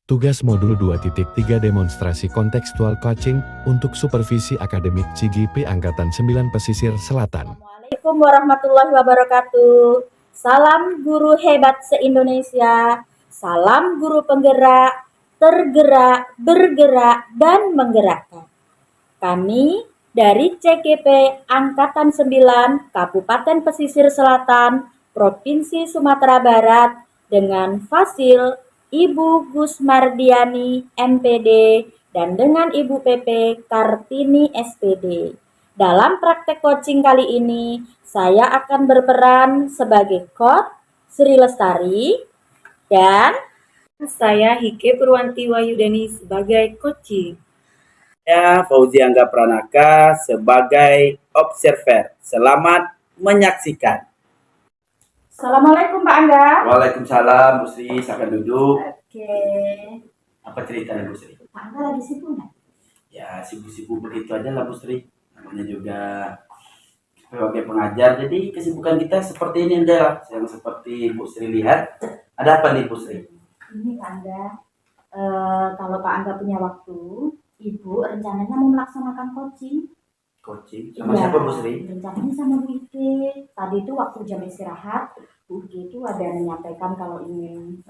Tugas modul 2.3 demonstrasi kontekstual coaching untuk supervisi akademik CGP Angkatan 9 Pesisir Selatan. Assalamualaikum warahmatullahi wabarakatuh. Salam guru hebat se-Indonesia. Salam guru penggerak, tergerak, bergerak, dan menggerakkan. Kami dari CGP Angkatan 9 Kabupaten Pesisir Selatan, Provinsi Sumatera Barat dengan Fasil Ibu Gus Mardiani MPD dan dengan Ibu PP Kartini SPD. Dalam praktek coaching kali ini, saya akan berperan sebagai coach Sri Lestari dan saya Hike Purwanti Wayudani sebagai coaching. Saya Fauzi Angga Pranaka sebagai observer. Selamat menyaksikan. Assalamualaikum Pak Angga. Waalaikumsalam, Bu Sri. Silakan duduk. Oke. Apa ceritanya, Bu Sri? Pak Angga lagi sibuk nggak? Ya, sibuk-sibuk begitu aja lah, Bu Sri. Namanya juga sebagai pengajar. Jadi kesibukan kita seperti ini aja, yang seperti Bu Sri lihat. Ada apa nih, Bu Sri? Ini Pak Angga, kalau Pak Angga punya waktu, Ibu rencananya mau melaksanakan coaching. Coaching sama siapa, Bu Sri? Rencananya sama Bu Ike. Tadi itu waktu jam istirahat, Bu Ike itu ada menyampaikan kalau ingin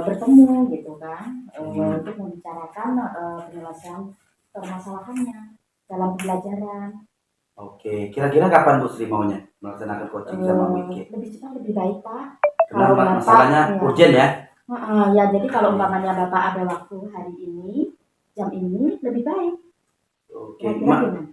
bertemu gitu kan, untuk membicarakan penyelesaian permasalahannya dalam pembelajaran. Oke, kira-kira kapan Bu Sri maunya melaksanakan coaching sama Bu Ike? Lebih cepat lebih baik Pak. Karena Kalau masalahnya Bapak, urgent ya? Ya jadi kalau umpamanya Bapak ada waktu hari ini, jam ini lebih baik. Oke,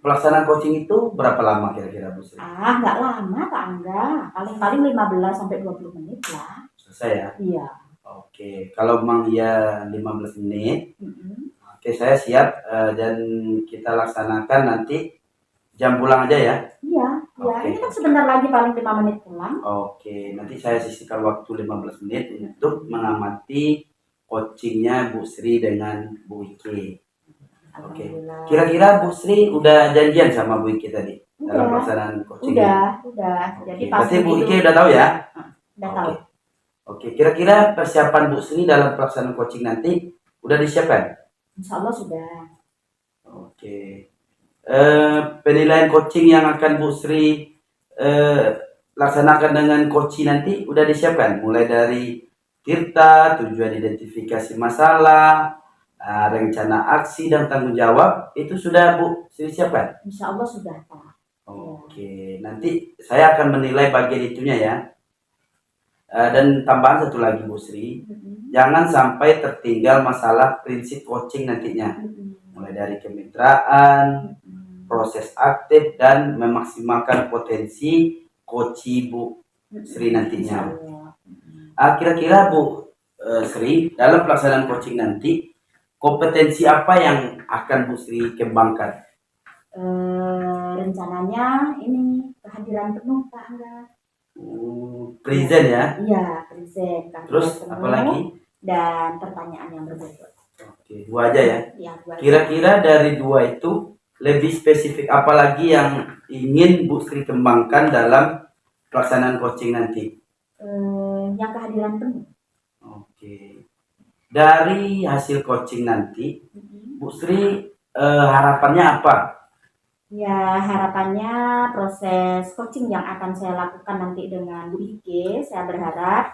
pelaksanaan coaching itu berapa lama kira-kira Bu Sri? Nggak lama Pak Angga, paling-paling 15-20 menit lah. Selesai ya? Iya. Oke, kalau memang ya 15 menit, oke saya siap dan kita laksanakan nanti jam pulang aja ya? Iya, Oke. ini kan sebentar lagi paling 5 menit pulang. Oke, nanti saya sisihkan waktu 15 menit untuk mengamati coachingnya Bu Sri dengan Bu Ike. Oke, kira-kira Bu Sri udah janjian sama Bu Ike tadi dalam pelaksanaan coachingnya? Udah. Jadi berarti Bu Ike udah tahu ya? Udah tahu. Oke, kira-kira persiapan Bu Sri dalam pelaksanaan coaching nanti udah disiapkan? Insya Allah sudah. Oke. Penilaian coaching yang akan Bu Sri laksanakan dengan coaching nanti udah disiapkan? Mulai dari tirta, tujuan identifikasi masalah, rencana aksi dan tanggung jawab, itu sudah Bu Sri siapkan? Insya Allah sudah Pak. Oke, nanti saya akan menilai bagian itunya ya. Dan tambahan satu lagi Bu Sri, jangan sampai tertinggal masalah prinsip coaching nantinya. Mulai dari kemitraan, proses aktif, dan memaksimalkan potensi coaching Bu Sri nantinya. Kira-kira Bu Sri, dalam pelaksanaan coaching nanti, kompetensi apa yang akan Bu Sri kembangkan? Rencananya ini kehadiran penuh Pak Angga. Present ya? Iya, present. Terus apa lagi? Dan pertanyaan yang berbobot. Oke, 2 aja ya? Iya, 2. Kira-kira dari 2 itu lebih spesifik apa lagi yang ingin Bu Sri kembangkan dalam pelaksanaan coaching nanti? Yang kehadiran penuh. Oke. Dari hasil coaching nanti, Bu Sri harapannya apa? Ya, harapannya proses coaching yang akan saya lakukan nanti dengan Bu Ike, saya berharap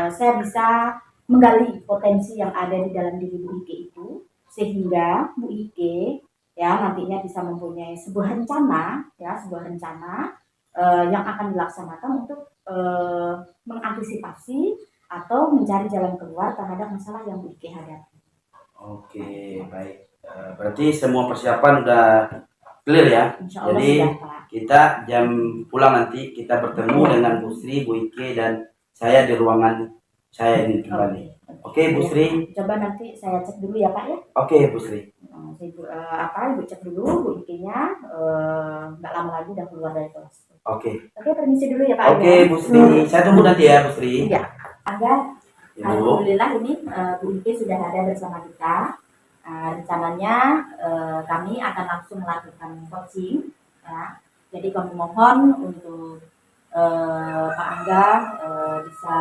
saya bisa menggali potensi yang ada di dalam diri Bu Ike itu, sehingga Bu Ike ya nantinya bisa mempunyai sebuah rencana yang akan dilaksanakan untuk mengantisipasi atau mencari jalan keluar terhadap masalah yang Bu Ike hadapi. Oke, baik. Berarti semua persiapan udah clear ya? Jadi sudah, kita jam pulang nanti kita bertemu dengan Bu Sri, Bu Ike, dan saya di ruangan saya ini kembali. Oke, Bu Sri. Coba nanti saya cek dulu ya Pak ya. Oke, Bu Sri. Ibu cek dulu Bu Ike-nya, nggak lama lagi udah keluar dari kelas. Oke, permisi dulu ya Pak. Oke, Bu Sri. Saya tunggu nanti ya Bu Sri. Iya. Alhamdulillah ini Bu Ike sudah ada bersama kita. Rencananya kami akan langsung melakukan coaching ya. Jadi kami mohon untuk Pak Angga bisa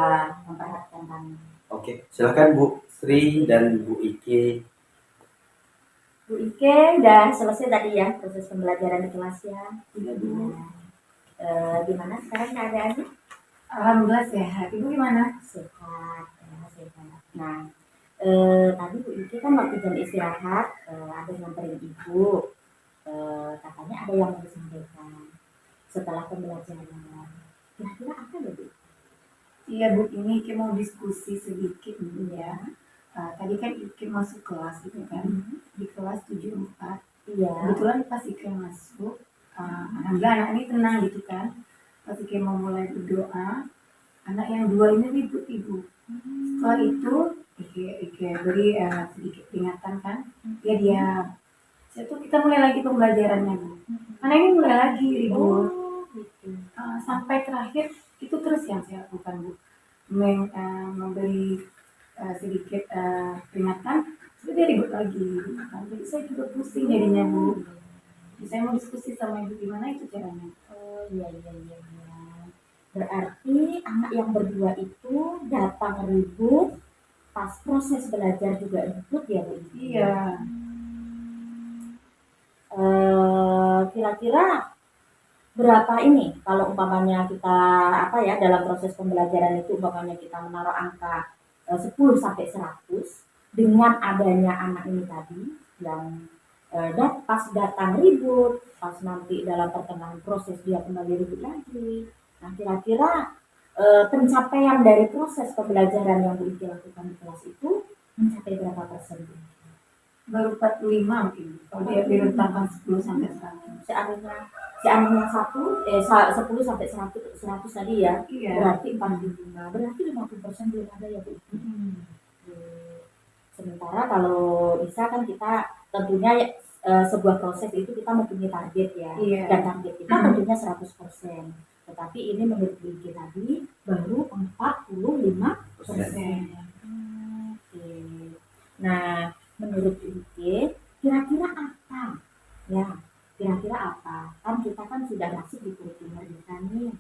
memperhatikan kami. Oke, silakan Bu Sri dan Bu Ike. Bu Ike udah selesai tadi ya proses pembelajaran di kelas ya. Iya Bu. Gimana sekarang keadaannya? Alhamdulillah sehat. Ibu gimana? Sehat, ya, sehat. Nah, tadi Bu Ike kan waktu jam istirahat ada nganterin Ibu. Katanya ada yang mau disampaikan setelah pembelajaran. Kira-kira apa ya Bu? Iya Bu, ini Ike mau diskusi sedikit nih ya. Tadi kan Ike masuk kelas gitu kan, di kelas 74. Iya. Kebetulan pas Ike masuk, alhamdulillah anak ini tenang gitu kan. Pas Ike mau mulai berdoa, anak yang dua ini ribut Ibu. Setelah itu Ike beri sedikit peringatan kan, dia diam. Itu kita mulai lagi pembelajarannya Bu. Anak ini mulai lagi ribut. Gitu. Sampai terakhir itu terus yang saya lakukan Bu, memberi sedikit peringatan, terus dia ribut lagi. Jadi saya juga pusing jadinya Bu. Jadi saya mau diskusi sama Ibu gimana itu caranya. Oh iya. Berarti anak yang berdua itu datang ribut, pas proses belajar juga ribut ya Bu? Iya. Kira-kira berapa ini kalau umpamanya kita dalam proses pembelajaran itu umpamanya kita menaruh angka 10 sampai 100 dengan adanya anak ini tadi yang pas datang ribut, pas nanti dalam pertengahan proses dia kembali ribut lagi. Nah, kira-kira pencapaian dari proses pembelajaran yang Bu Ike lakukan di kelas itu mencapai berapa persen? Baru 45 mungkin. Kalau dia direntangkan 10 sampai 100. Seandainya 10 sampai 100 tadi ya, Iya. berarti 45, berarti 50% belum ada ya Bu. Sementara kalau bisa kan kita tentunya sebuah proses itu kita mempunyai target ya, Iya. dan target kita tentunya 100%. Tetapi ini menurut Bu Ike tadi baru 45%. Oke. Nah, menurut Bu Ike kira-kira apa ya? Kira-kira apa? Kan kita kan sudah masuk di kurikulum kita nih.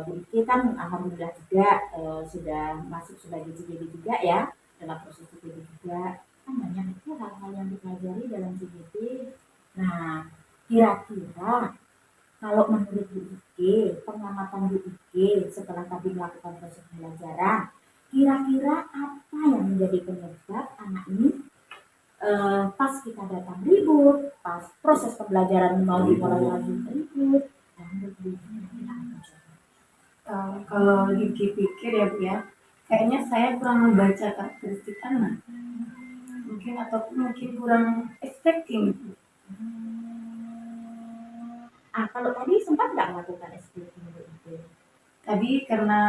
Bu Ike kan alhamdulillah juga sudah masuk sebagai CGP juga ya, dalam proses CGP juga. Kan banyak itu hal-hal yang dipelajari dalam CGP. Nah, kira-kira kalau menurut Bu Ike, pengamatan Bu Ike setelah tadi melakukan proses pembelajaran, kira-kira apa yang menjadi penyebab anak ini pas kita datang ribut, pas proses pembelajaran mau dimulai lagi ribut, Kalau dipikir ya Bu ya, kayaknya saya kurang membaca karakteristik anak. Mungkin mungkin kurang expecting. Kalau tadi sempat nggak melakukan SPP Bu Ike? Tadi karena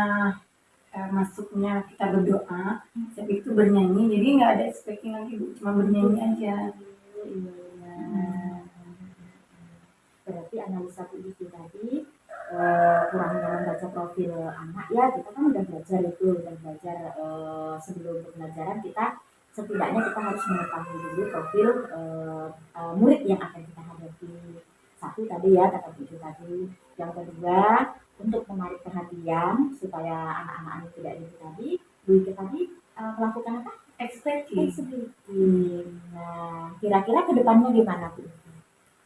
masuknya kita berdoa, saya itu bernyanyi, jadi nggak ada expecting lagi Bu, cuma bernyanyi aja. Berarti analisa Bu Ike tadi kurangnya membaca profil anak ya, kita kan udah belajar sebelum pembelajaran kita setidaknya kita harus mengetahui dulu profil murid yang akan kita hadapi. Satu tadi ya kata Bu Ike tadi, yang kedua untuk menarik perhatian supaya anak-anak ini tidak ribut tadi, Bu Ike tadi melakukan apa? Expecting. Nah, kira-kira kedepannya gimana Bu?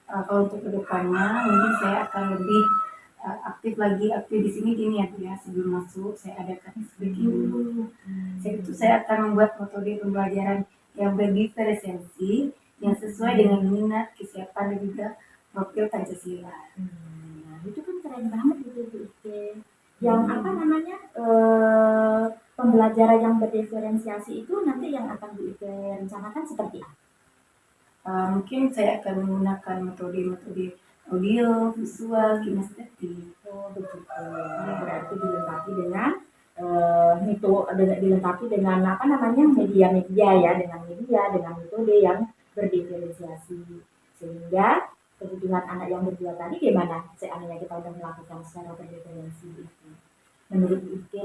Kalau untuk kedepannya mungkin saya akan lebih aktif di sini gini ya Bu ya, sebelum masuk saya adakan speaking dulu. Saya akan membuat metode pembelajaran yang berdiferensiasi yang sesuai dengan minat, kesiapan dan juga profil Pancasila. Nah, itu kan keren banget gitu Bu Ike. Yang pembelajaran yang berdiferensiasi itu nanti yang akan Bu Ike rencanakan seperti apa? Mungkin saya akan menggunakan metode audio, visual, kinestetik. Oh begitu. Berarti dilengkapi dengan media-media ya, dengan metode yang berdiferensiasi, sehingga kebutuhan anak yang berdua tadi gimana seandainya kita udah melakukan secara berdiferensi itu. Menurut Bu Ike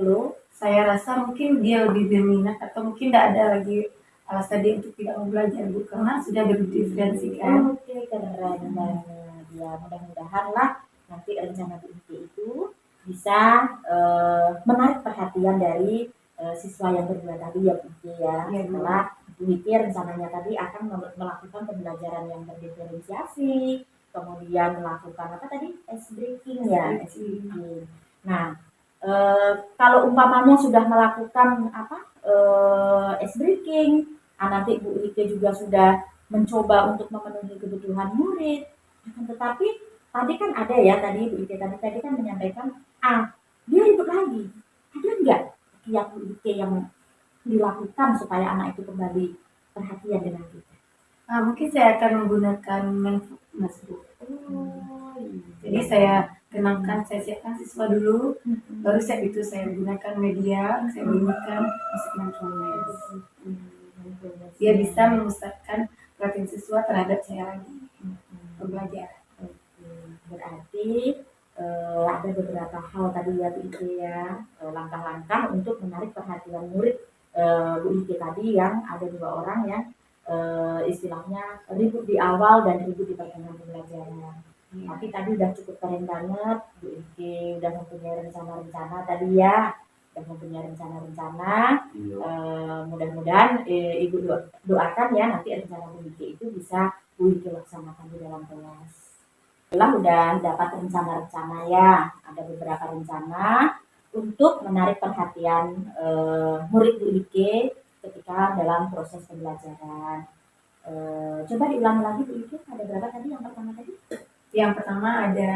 saya rasa mungkin dia lebih berminat atau mungkin tidak ada lagi alasan dia untuk tidak mau belajar Bu, karena sudah berdiferensikan. Oke, keren banget ya, mudah-mudahan lah nanti rencana Bu Ike itu bisa menarik perhatian dari siswa yang berdua tadi ya Bu Ike ya. Iya, Bu. Setelah Bu Ike rencananya tadi akan melakukan pembelajaran yang berdiferensiasi, kemudian melakukan apa tadi, ice breaking ya, ice breaking. Nah, kalau umpamanya sudah melakukan apa, ice breaking, nanti Bu Ike juga sudah mencoba untuk memenuhi kebutuhan murid. Akan tetapi tadi kan ada ya, tadi Bu Ike tadi kan menyampaikan, dia ikut lagi. Ada enggak yang Bu Ike yang dilakukan supaya anak itu kembali perhatian dengan kita? Mungkin saya akan menggunakan mindfulness, Bu. Jadi saya kenalkan, saya siapkan siswa dulu, baru saat itu saya gunakan media, saya gunakan musik mindfulness. Dia bisa memusatkan perhatian siswa terhadap saya lagi pembelajaran. Berarti ada beberapa hal tadi ya Bu Ike ya, langkah-langkah untuk menarik perhatian murid Bu Ike tadi yang ada 2 orang yang istilahnya ribut di awal dan ribut di pertengahan pembelajaran. Tapi tadi udah cukup keren banget, Bu Ike udah mempunyai rencana-rencana tadi ya, udah mempunyai rencana-rencana. Mudah-mudahan Ibu doakan ya nanti rencana Bu Ike itu bisa Bu Ike laksanakan di dalam kelas. Setelah udah dapat rencana-rencana ya, ada beberapa rencana untuk menarik perhatian murid Bu Ike ketika dalam proses pembelajaran. Coba diulangi lagi Bu Ike, ada berapa tadi yang pertama tadi? Yang pertama ada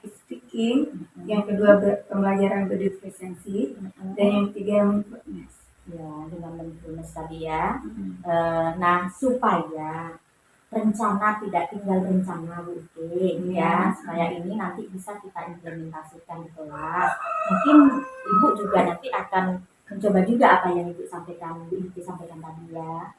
speaking, yang kedua pembelajaran berdiferensiasi, dan yang ketiga mindfulness. Ya, dengan mindfulness tadi ya. Nah, supaya rencana tidak tinggal rencana Bu Ike ya, supaya ini nanti bisa kita implementasikan di kelas. Mungkin Ibu juga nanti akan mencoba juga apa yang Ibu sampaikan, Bu Ike sampaikan tadi ya.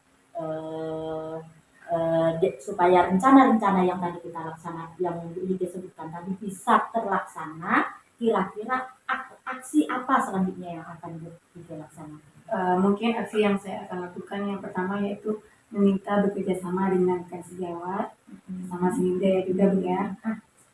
Supaya rencana-rencana yang tadi kita laksanakan, yang Bu Ike sebutkan tadi bisa terlaksana, kira-kira aksi apa selanjutnya yang akan Bu Ike laksanakan? Mungkin aksi yang saya akan lakukan yang pertama yaitu meminta bekerja sama dengan rekan sejawat, sama seni budaya juga Bu ya.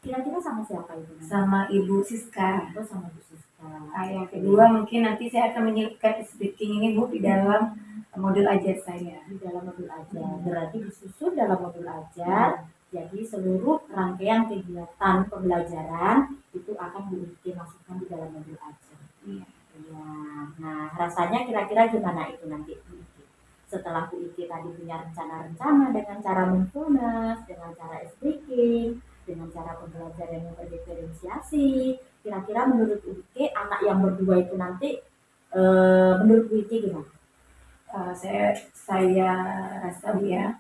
Kira-kira sama siapa itu? Sama Ibu Siska. Sama Bu Siska. Yang kedua mungkin nanti saya akan menyelipkan speaking ini Bu di dalam modul ajar saya. Di dalam modul ajar. Berarti disusun dalam modul ajar. Jadi seluruh rangkaian kegiatan pembelajaran itu akan Bu Ike masukkan di dalam modul ajar. Iya. Ya. Nah, rasanya kira-kira gimana itu nanti Bu Ike? Setelah Bu Ike tadi punya rencana-rencana dengan cara mindfulness, dengan cara speaking, dengan cara pembelajaran yang berdiferensiasi, kira-kira menurut Bu Ike anak yang berdua itu nanti menurut Bu Ike gimana? Saya rasa Bu ya,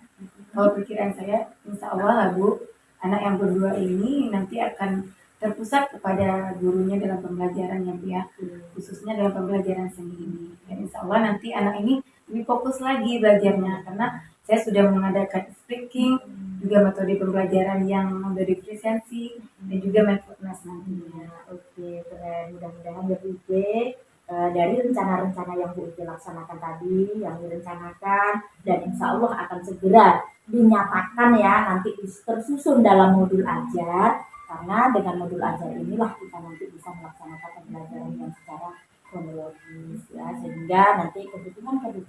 kalau pikiran saya insya Allah lah Bu, anak yang berdua ini nanti akan terpusat kepada gurunya dalam pembelajaran ya Bu ya, khususnya dalam pembelajaran seni ini. Dan insya Allah nanti anak ini lebih fokus lagi belajarnya, karena saya sudah mengadakan speaking, juga metode pembelajaran yang berdiferensiasi, dan juga mindfulness nantinya. Oke, keren. Mudah-mudahan ya Bu Ike dari rencana-rencana yang Bu Ike laksanakan tadi, yang direncanakan, dan insya Allah akan segera dinyatakan ya, nanti tersusun dalam modul ajar, karena dengan modul ajar inilah kita nanti bisa melaksanakan pembelajaran yang secara kronologis ya, sehingga nanti kebutuhan murid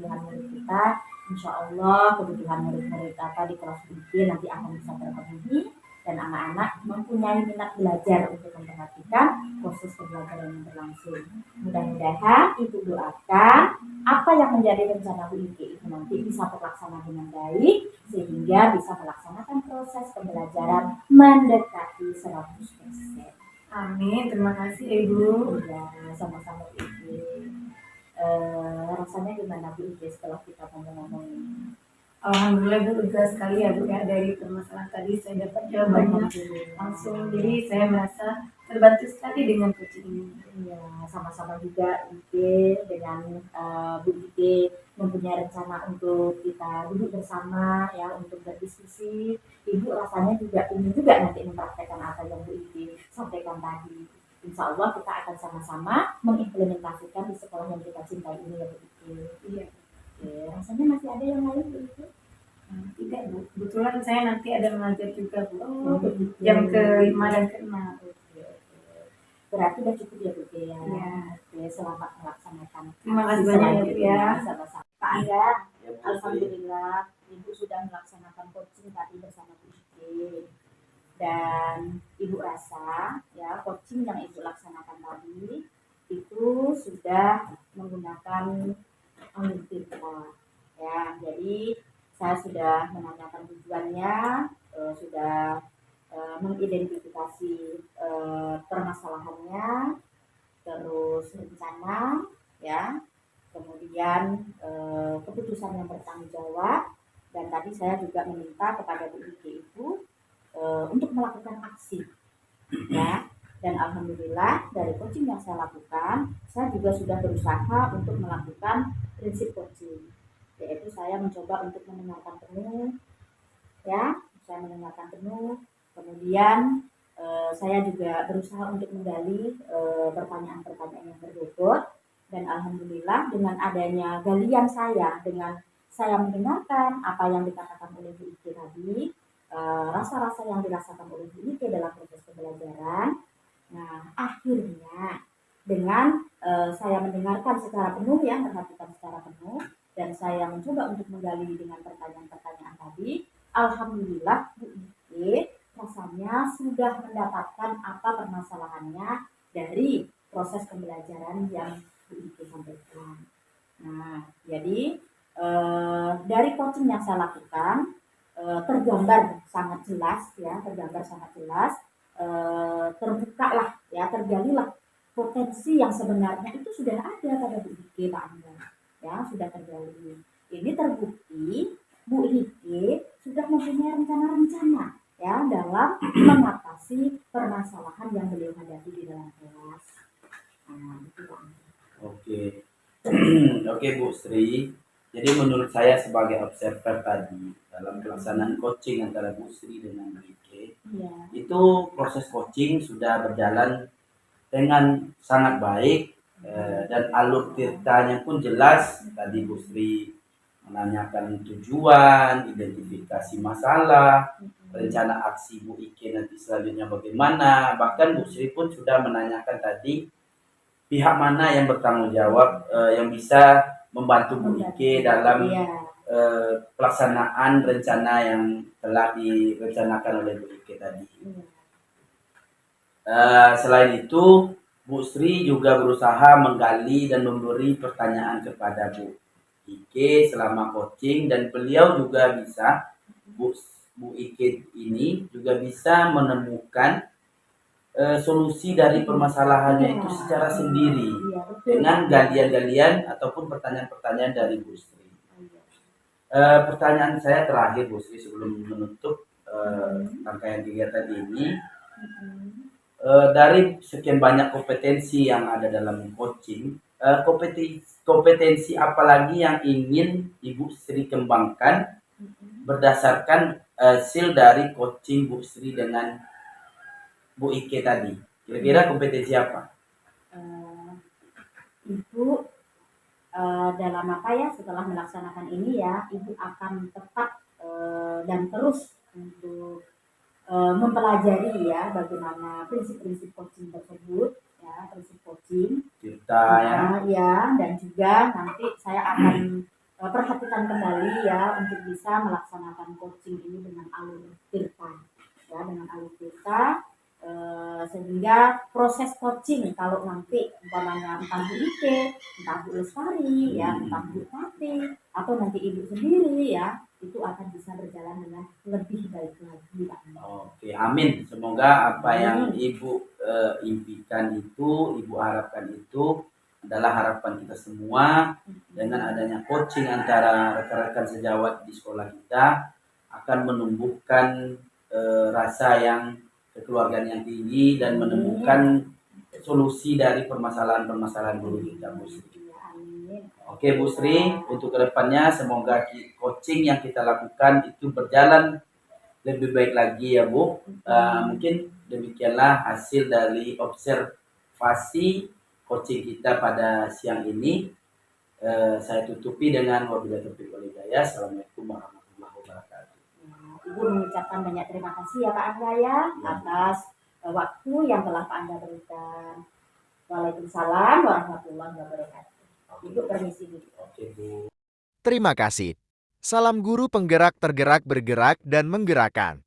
kita, insya Allah kebutuhan murid-murid apa di kelas Bu Ike nanti akan bisa terpenuhi, dan anak-anak mempunyai minat belajar untuk memperhatikan proses pembelajaran yang berlangsung. Mudah-mudahan Ibu doakan apa yang menjadi rencana Bu Ike itu nanti bisa terlaksana dengan baik, sehingga bisa melaksanakan proses pembelajaran mendekati 100%. Amin, terima kasih Ibu. Ya, sama-sama Bu Ike. Rasanya gimana Bu Ike setelah kita ngomong-ngomong ini? Alhamdulillah Bu, lega sekali ya Bu ya, dari permasalahan tadi saya dapat jawabannya langsung, jadi saya merasa terbantu sekali dengan coaching ini. Iya, sama-sama juga Ike dengan Bu Ike mempunyai rencana untuk kita duduk bersama ya, untuk berdiskusi. Ibu rasanya juga ingin juga nanti mempraktekkan apa yang Bu Ike sampaikan tadi. Insya Allah kita akan sama-sama mengimplementasikan di sekolah yang kita cintai ini ya Bu Ike. Iya. Oke, rasanya masih ada yang lain Bu Ike? Tidak Bu, kebetulan saya nanti ada mengajar juga Bu, begitu. jam ke-5 dan ke-6. Berarti udah cukup ya Bu Ike ya. Iya. Oke, selamat melaksanakan melaksanakan. Terima kasih banyak ya, Bu ya. Sama-sama. Pak Angga, Ya, Bu Sri. alhamdulillah Ibu sudah melaksanakan coaching tadi bersama Bu Ike. Dan Ibu rasa ya coaching yang Ibu laksanakan tadi itu sudah menggunakan alur tirta ya. Jadi saya sudah menanyakan tujuannya, sudah mengidentifikasi permasalahannya, terus rencana ya, kemudian keputusan yang bertanggung jawab, dan tadi saya juga meminta kepada Bu Ike itu untuk melakukan aksi ya. Dan alhamdulillah dari coaching yang saya lakukan, saya juga sudah berusaha untuk melakukan prinsip coaching, yaitu saya mencoba untuk mendengarkan penuh ya, saya mendengarkan penuh, kemudian saya juga berusaha untuk menggali pertanyaan-pertanyaan yang berbobot. Dan alhamdulillah dengan adanya galian saya, dengan saya mendengarkan apa yang dikatakan oleh Bu Ike tadi, rasa-rasa yang dirasakan oleh Bu Ike dalam proses pembelajaran. Nah, akhirnya dengan saya mendengarkan secara penuh ya, perhatikan secara penuh, dan saya mencoba untuk menggali dengan pertanyaan-pertanyaan tadi, alhamdulillah Bu Ike rasanya sudah mendapatkan apa permasalahannya dari proses pembelajaran yang Bu Ike sampaikan. Nah, jadi dari coaching yang saya lakukan, tergambar sangat jelas ya, tergambar sangat jelas, terbuka lah ya, tergalilah potensi yang sebenarnya itu sudah ada pada Bu Ike, Pak Angga ya, sudah tergali. Ini terbukti Bu Ike sudah mempunyai rencana-rencana ya dalam mengatasi permasalahan yang beliau hadapi di dalam kelas. Nah, itu Pak Angga. Oke. Oke Bu Sri. Jadi menurut saya sebagai observer tadi dalam pelaksanaan coaching antara Bu Sri dengan Bu Ike, Iya. itu proses coaching sudah berjalan dengan sangat baik, dan alur tirtanya pun jelas. Tadi Bu Sri menanyakan tujuan, identifikasi masalah, rencana aksi Bu Ike nanti selanjutnya bagaimana. Bahkan Bu Sri pun sudah menanyakan tadi pihak mana yang bertanggung jawab, yang bisa membantu Bu Ike dalam pelaksanaan rencana yang telah direncanakan oleh Bu Ike tadi. Selain itu, Bu Sri juga berusaha menggali dan memberi pertanyaan kepada Bu Ike selama coaching, dan beliau juga bisa, Bu Ike ini juga bisa menemukan solusi dari permasalahannya itu secara sendiri dengan galian-galian ataupun pertanyaan-pertanyaan dari Bu Sri. Pertanyaan saya terakhir Bu Sri sebelum menutup rangkaian kegiatan ini, dari sekian banyak kompetensi yang ada dalam coaching, kompetensi apalagi yang ingin Ibu Sri kembangkan berdasarkan hasil dari coaching Bu Sri dengan Bu Ike tadi? Kira-kira kompetensi apa? Ibu dalam apa ya, setelah melaksanakan ini ya, Ibu akan tetap dan terus untuk mempelajari ya bagaimana prinsip-prinsip coaching tersebut ya, prinsip coaching Tirta ya, dan juga nanti saya akan perhatikan kembali ya untuk bisa melaksanakan coaching ini dengan alur tirta ya, dengan alur tirta, sehingga proses coaching kalau nanti umpamanya entah Bu Ike, entah Bu Lestari ya, entah Bu Tati atau nanti Ibu sendiri ya, itu akan bisa berjalan dengan lebih baik lagi Pak. Oke, amin. Semoga apa yang Ibu impikan itu, Ibu harapkan itu adalah harapan kita semua. Dengan adanya coaching antara rekan-rekan sejawat di sekolah kita akan menumbuhkan rasa yang kekeluargaan yang tinggi dan menemukan solusi dari permasalahan-permasalahan guru kita, Bu Sri. Oke Bu Sri, untuk kedepannya semoga coaching yang kita lakukan itu berjalan lebih baik lagi ya Bu. Mungkin demikianlah hasil dari observasi coaching kita pada siang ini. Saya tutupi dengan wabillahi taufiq wal hidayah. Assalamualaikum warahmatullahi wabarakatuh. Ibu mengucapkan banyak terima kasih ya Pak Angga ya atas waktu yang telah Pak Angga berikan. Waalaikumsalam warahmatullahi wabarakatuh. Ibu permisi dulu. Oke Bu. Terima kasih. Salam guru penggerak tergerak bergerak dan menggerakkan.